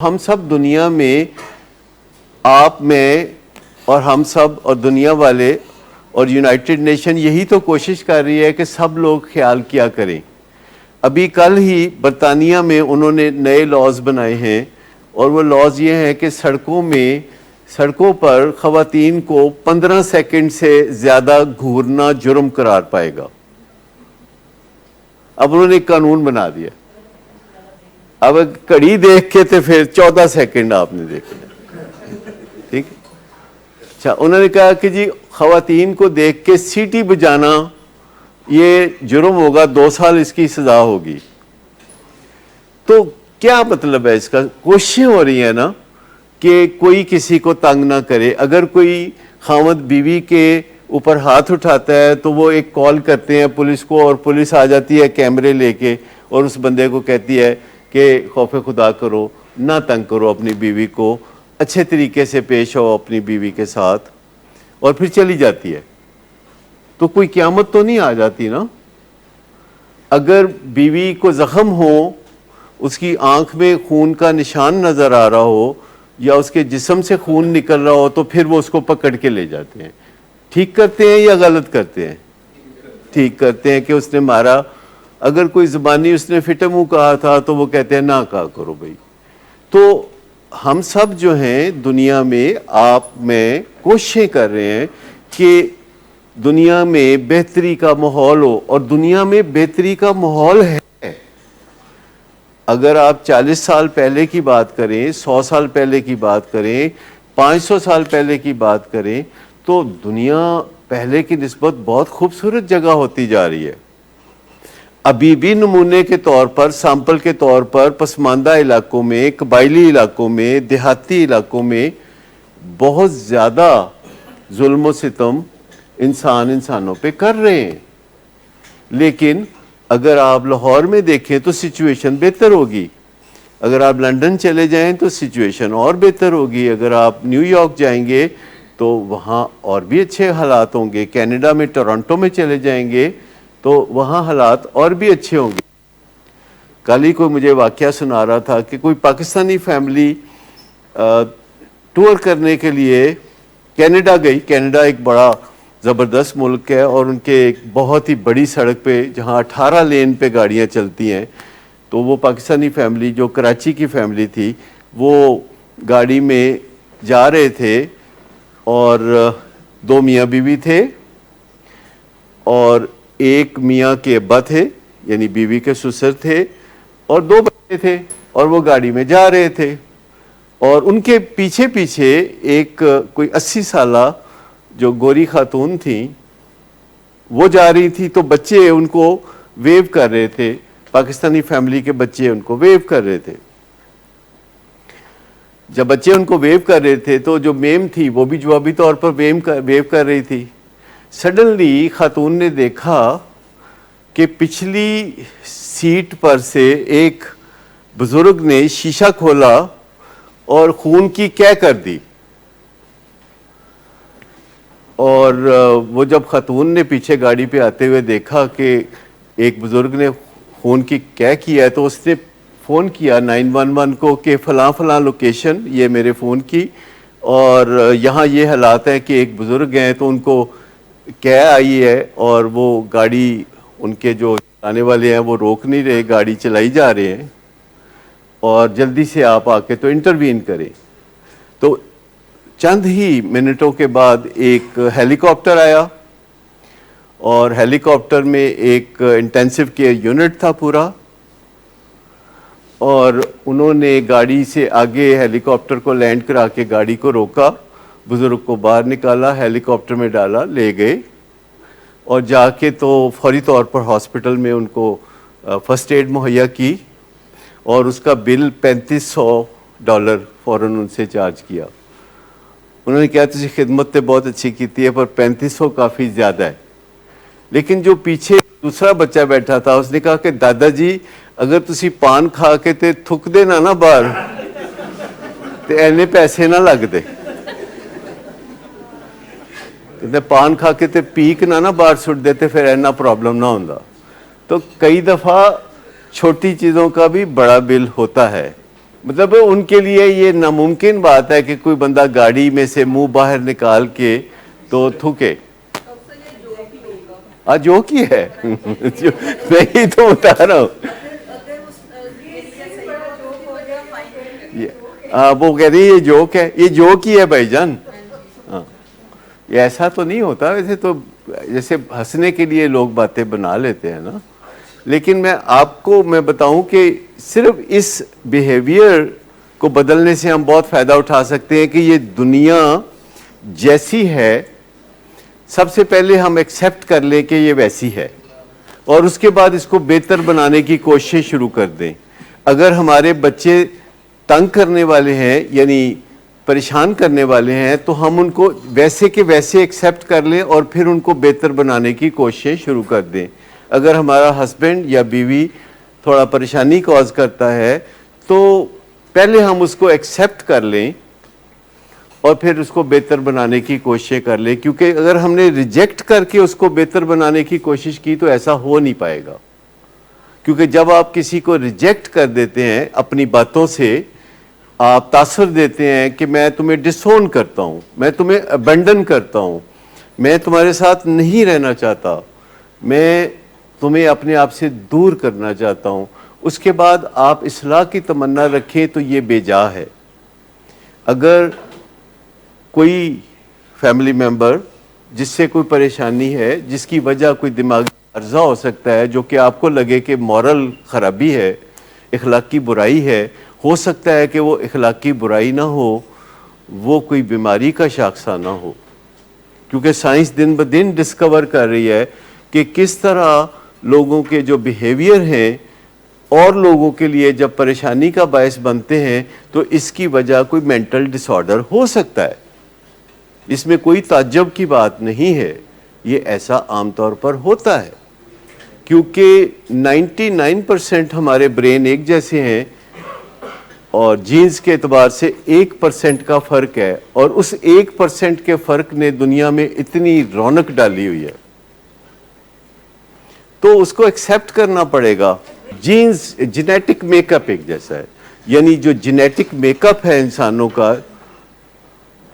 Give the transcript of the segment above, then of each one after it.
ہم سب دنیا میں آپ میں اور ہم سب اور دنیا والے اور یونائٹڈ نیشن یہی تو کوشش کر رہی ہے کہ سب لوگ خیال کیا کریں. ابھی کل ہی برطانیہ میں انہوں نے نئے لاز بنائے ہیں اور وہ لاز یہ ہیں کہ سڑکوں پر خواتین کو 15 سیکنڈ سے زیادہ گھورنا جرم قرار پائے گا. اب انہوں نے ایک قانون بنا دیا. اب گھڑی دیکھ کے تو پھر 14 سیکنڈ آپ نے دیکھنا. ٹھیک. اچھا, انہوں نے کہا کہ جی خواتین کو دیکھ کے سیٹی بجانا یہ جرم ہوگا, 2 سال اس کی سزا ہوگی. تو کیا مطلب ہے اس کا؟ کوششیں ہو رہی ہیں نا کہ کوئی کسی کو تنگ نہ کرے. اگر کوئی خاوند بیوی کے اوپر ہاتھ اٹھاتا ہے تو وہ ایک کال کرتے ہیں پولیس کو, اور پولیس آ جاتی ہے کیمرے لے کے اور اس بندے کو کہتی ہے کہ خوف خدا کرو, نہ تنگ کرو اپنی بیوی کو, اچھے طریقے سے پیش ہو اپنی بیوی کے ساتھ, اور پھر چلی جاتی ہے. تو کوئی قیامت تو نہیں آ جاتی نا. اگر بیوی کو زخم ہو, اس کی آنکھ میں خون کا نشان نظر آ رہا ہو یا اس کے جسم سے خون نکل رہا ہو, تو پھر وہ اس کو پکڑ کے لے جاتے ہیں. ٹھیک کرتے ہیں یا غلط کرتے ہیں؟ ٹھیک کرتے ہیں کہ اس نے مارا. اگر کوئی زبانی اس نے فٹے منہ کہا تھا تو وہ کہتے ہیں نہ کہا کرو بھائی. تو ہم سب جو ہیں دنیا میں, آپ میں کوششیں کر رہے ہیں کہ دنیا میں بہتری کا ماحول ہو, اور دنیا میں بہتری کا ماحول ہے. اگر آپ 40 سال پہلے کی بات کریں, 100 سال پہلے کی بات کریں, 500 سال پہلے کی بات کریں, تو دنیا پہلے کی نسبت بہت خوبصورت جگہ ہوتی جا رہی ہے. ابھی بھی نمونے کے طور پر, سیمپل کے طور پر, پسماندہ علاقوں میں, قبائلی علاقوں میں, دیہاتی علاقوں میں بہت زیادہ ظلم و ستم انسانوں پہ کر رہے ہیں. لیکن اگر آپ لاہور میں دیکھیں تو سچویشن بہتر ہوگی. اگر آپ لندن چلے جائیں تو سچویشن اور بہتر ہوگی. اگر آپ نیو یارک جائیں گے تو وہاں اور بھی اچھے حالات ہوں گے. کینیڈا میں ٹورنٹو میں چلے جائیں گے تو وہاں حالات اور بھی اچھے ہوں گے. کل ہی کوئی مجھے واقعہ سنا رہا تھا کہ کوئی پاکستانی فیملی ٹور کرنے کے لیے کینیڈا گئی. کینیڈا ایک بڑا زبردست ملک ہے, اور ان کے ایک بہت ہی بڑی سڑک پہ جہاں 18 لین پہ گاڑیاں چلتی ہیں, تو وہ پاکستانی فیملی جو کراچی کی فیملی تھی, وہ گاڑی میں جا رہے تھے, اور 2 میاں بیوی تھے, اور ایک میاں کے ابا تھے یعنی بیوی کے سسر تھے, اور 2 بچے تھے, اور وہ گاڑی میں جا رہے تھے. اور ان کے پیچھے پیچھے ایک کوئی 80 سالہ جو گوری خاتون تھیں وہ جا رہی تھی. تو بچے ان کو ویو کر رہے تھے, پاکستانی فیملی کے بچے ان کو ویو کر رہے تھے. جب بچے ان کو ویو کر رہے تھے تو جو میم تھی وہ بھی جوابی طور پر ویو کر رہی تھی. سڈنلی خاتون نے دیکھا کہ پچھلی سیٹ پر سے ایک بزرگ نے شیشہ کھولا اور خون کی کہہ کر دی. اور وہ جب خاتون نے پیچھے گاڑی پہ آتے ہوئے دیکھا کہ ایک بزرگ نے خون کی کہہ کیا ہے, تو اس نے فون کیا 911 کو کہ فلاں فلاں لوکیشن یہ میرے فون کی, اور یہاں یہ حالات ہیں کہ ایک بزرگ ہیں تو ان کو کہہ آئی ہے, اور وہ گاڑی ان کے جو چلانے والے ہیں وہ روک نہیں رہے, گاڑی چلائی جا رہے ہیں, اور جلدی سے آپ آ کے تو انٹروین کریں. تو چند ہی منٹوں کے بعد ایک ہیلی کاپٹر آیا, اور ہیلی کاپٹر میں ایک انٹینسیو کیئر یونٹ تھا پورا, اور انہوں نے گاڑی سے آگے ہیلی کاپٹر کو لینڈ کرا کے گاڑی کو روکا, بزرگ کو باہر نکالا, ہیلی کاپٹر میں ڈالا, لے گئے, اور جا کے تو فوری طور پر ہاسپٹل میں ان کو فرسٹ ایڈ مہیا کی, اور اس کا بل $3500 فوراً ان سے چارج کیا. انہوں نے کہا تجھے خدمت تے بہت اچھی کیتی ہے, پر 3500 کافی زیادہ ہے. لیکن جو پیچھے دوسرا بچہ بیٹھا تھا اس نے کہا کہ دادا جی اگر تسی پان کھا کے تے تھک دے نا باہر تے اینے پیسے نہ لگ دے, پان کھا کے تے پیک نہ باہر سٹ دیتے پھر اینا پرابلم نہ ہوندا. تو کئی دفعہ چھوٹی چیزوں کا بھی بڑا بل ہوتا ہے. مطلب ان کے لیے یہ ناممکن بات ہے کہ کوئی بندہ گاڑی میں سے منہ باہر نکال کے تو تھوکے. جو کی ہے میں ہی تو بتا رہا ہوں. وہ کہہ رہی یہ جوک ہے, یہ جوک ہی ہے بھائی جان. یہ ایسا تو نہیں ہوتا ویسے تو, جیسے ہنسنے کے لیے لوگ باتیں بنا لیتے ہیں نا, لیکن میں آپ کو میں بتاؤں کہ صرف اس بیہیویئر کو بدلنے سے ہم بہت فائدہ اٹھا سکتے ہیں کہ یہ دنیا جیسی ہے سب سے پہلے ہم ایکسیپٹ کر لیں کہ یہ ویسی ہے, اور اس کے بعد اس کو بہتر بنانے کی کوشش شروع کر دیں. اگر ہمارے بچے تنگ کرنے والے ہیں یعنی پریشان کرنے والے ہیں تو ہم ان کو ویسے کے ویسے ایکسیپٹ کر لیں اور پھر ان کو بہتر بنانے کی کوشش شروع کر دیں. اگر ہمارا ہسبینڈ یا بیوی تھوڑا پریشانی کاز کرتا ہے تو پہلے ہم اس کو ایکسیپٹ کر لیں اور پھر اس کو بہتر بنانے کی کوشش کر لیں, کیونکہ اگر ہم نے ریجیکٹ کر کے اس کو بہتر بنانے کی کوشش کی تو ایسا ہو نہیں پائے گا. کیونکہ جب آپ کسی کو ریجیکٹ کر دیتے ہیں اپنی باتوں سے, آپ تاثر دیتے ہیں کہ میں تمہیں ڈس اون کرتا ہوں, میں تمہیں ابنڈن کرتا ہوں, میں تمہارے ساتھ نہیں رہنا چاہتا, میں تمہیں اپنے آپ سے دور کرنا چاہتا ہوں, اس کے بعد آپ اصلاح کی تمنا رکھیں تو یہ بے جا ہے. اگر کوئی فیملی ممبر جس سے کوئی پریشانی ہے, جس کی وجہ کوئی دماغی عرضہ ہو سکتا ہے جو کہ آپ کو لگے کہ مورل خرابی ہے, اخلاقی برائی ہے, ہو سکتا ہے کہ وہ اخلاقی برائی نہ ہو, وہ کوئی بیماری کا شاخسانہ نہ ہو, کیونکہ سائنس دن بدن ڈسکور کر رہی ہے کہ کس طرح لوگوں کے جو بیہیویئر ہیں اور لوگوں کے لیے جب پریشانی کا باعث بنتے ہیں تو اس کی وجہ کوئی مینٹل ڈس آرڈر ہو سکتا ہے. اس میں کوئی تعجب کی بات نہیں ہے, یہ ایسا عام طور پر ہوتا ہے کیونکہ 99% ہمارے برین ایک جیسے ہیں اور جینز کے اعتبار سے 1% کا فرق ہے, اور اس 1% کے فرق نے دنیا میں اتنی رونق ڈالی ہوئی ہے, تو اس کو ایکسیپٹ کرنا پڑے گا. جینز جینیٹک میک اپ ایک جیسا ہے, یعنی جو جینیٹک میک اپ ہے انسانوں کا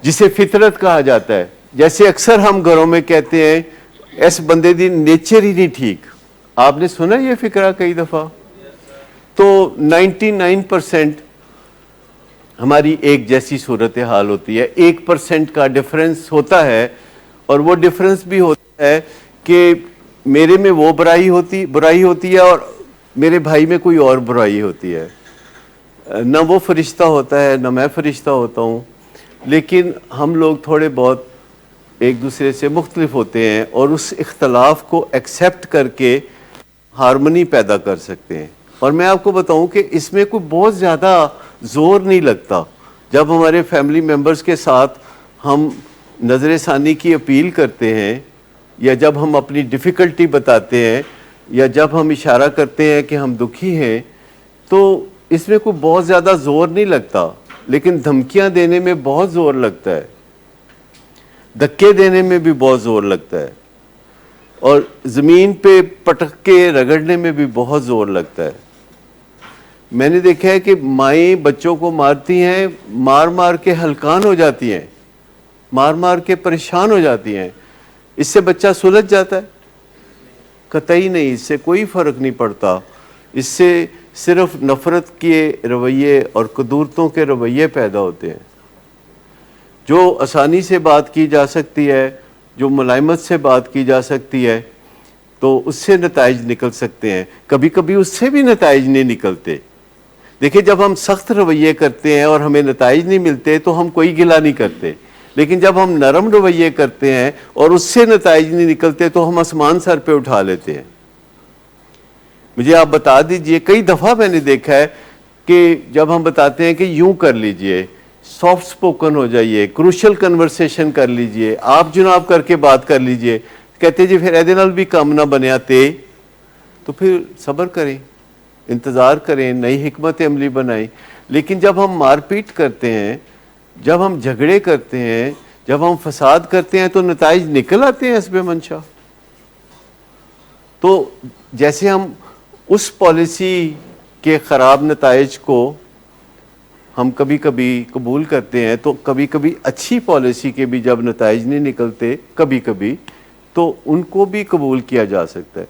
جسے فطرت کہا جاتا ہے. جیسے اکثر ہم گھروں میں کہتے ہیں اس بندے دی نیچر ہی نہیں ٹھیک, آپ نے سنا یہ فکرہ کئی دفعہ. تو 99% ہماری ایک جیسی صورتحال ہوتی ہے, 1% کا ڈفرنس ہوتا ہے, اور وہ ڈفرنس بھی ہوتا ہے کہ میرے میں وہ برائی ہوتی ہے اور میرے بھائی میں کوئی اور برائی ہوتی ہے. نہ وہ فرشتہ ہوتا ہے نہ میں فرشتہ ہوتا ہوں, لیکن ہم لوگ تھوڑے بہت ایک دوسرے سے مختلف ہوتے ہیں اور اس اختلاف کو ایکسیپٹ کر کے ہارمنی پیدا کر سکتے ہیں. اور میں آپ کو بتاؤں کہ اس میں کوئی بہت زیادہ زور نہیں لگتا. جب ہمارے فیملی ممبرز کے ساتھ ہم نظر ثانی کی اپیل کرتے ہیں, یا جب ہم اپنی ڈیفیکلٹی بتاتے ہیں, یا جب ہم اشارہ کرتے ہیں کہ ہم دکھی ہیں, تو اس میں کوئی بہت زیادہ زور نہیں لگتا, لیکن دھمکیاں دینے میں بہت زور لگتا ہے, دھکے دینے میں بھی بہت زور لگتا ہے, اور زمین پہ پٹک کے رگڑنے میں بھی بہت زور لگتا ہے. میں نے دیکھا ہے کہ مائیں بچوں کو مارتی ہیں, مار مار کے ہلکان ہو جاتی ہیں, مار مار کے پریشان ہو جاتی ہیں. اس سے بچہ سلجھ جاتا ہے؟ قطعی نہیں, اس سے کوئی فرق نہیں پڑتا. اس سے صرف نفرت کے رویے اور قدورتوں کے رویے پیدا ہوتے ہیں. جو آسانی سے بات کی جا سکتی ہے, جو ملائمت سے بات کی جا سکتی ہے, تو اس سے نتائج نکل سکتے ہیں. کبھی کبھی اس سے بھی نتائج نہیں نکلتے. دیکھیں, جب ہم سخت رویے کرتے ہیں اور ہمیں نتائج نہیں ملتے تو ہم کوئی گلہ نہیں کرتے, لیکن جب ہم نرم رویے کرتے ہیں اور اس سے نتائج نہیں نکلتے تو ہم آسمان سر پہ اٹھا لیتے ہیں. مجھے آپ بتا دیجئے, کئی دفعہ میں نے دیکھا ہے کہ جب ہم بتاتے ہیں کہ یوں کر لیجئے, سافٹ سپوکن ہو جائیے, کروشل کنورسیشن کر لیجئے, آپ جناب کر کے بات کر لیجئے, کہتے جی پھر ایدے نال بھی کام نہ بنیا تے, تو پھر صبر کریں, انتظار کریں, نئی حکمت عملی بنائیں. لیکن جب ہم مار پیٹ کرتے ہیں, جب ہم جھگڑے کرتے ہیں, جب ہم فساد کرتے ہیں تو نتائج نکل آتے ہیں حسب منشا. تو جیسے ہم اس پالیسی کے خراب نتائج کو ہم کبھی کبھی قبول کرتے ہیں، تو کبھی کبھی اچھی پالیسی کے بھی جب نتائج نہیں نکلتے کبھی کبھی، تو ان کو بھی قبول کیا جا سکتا ہے.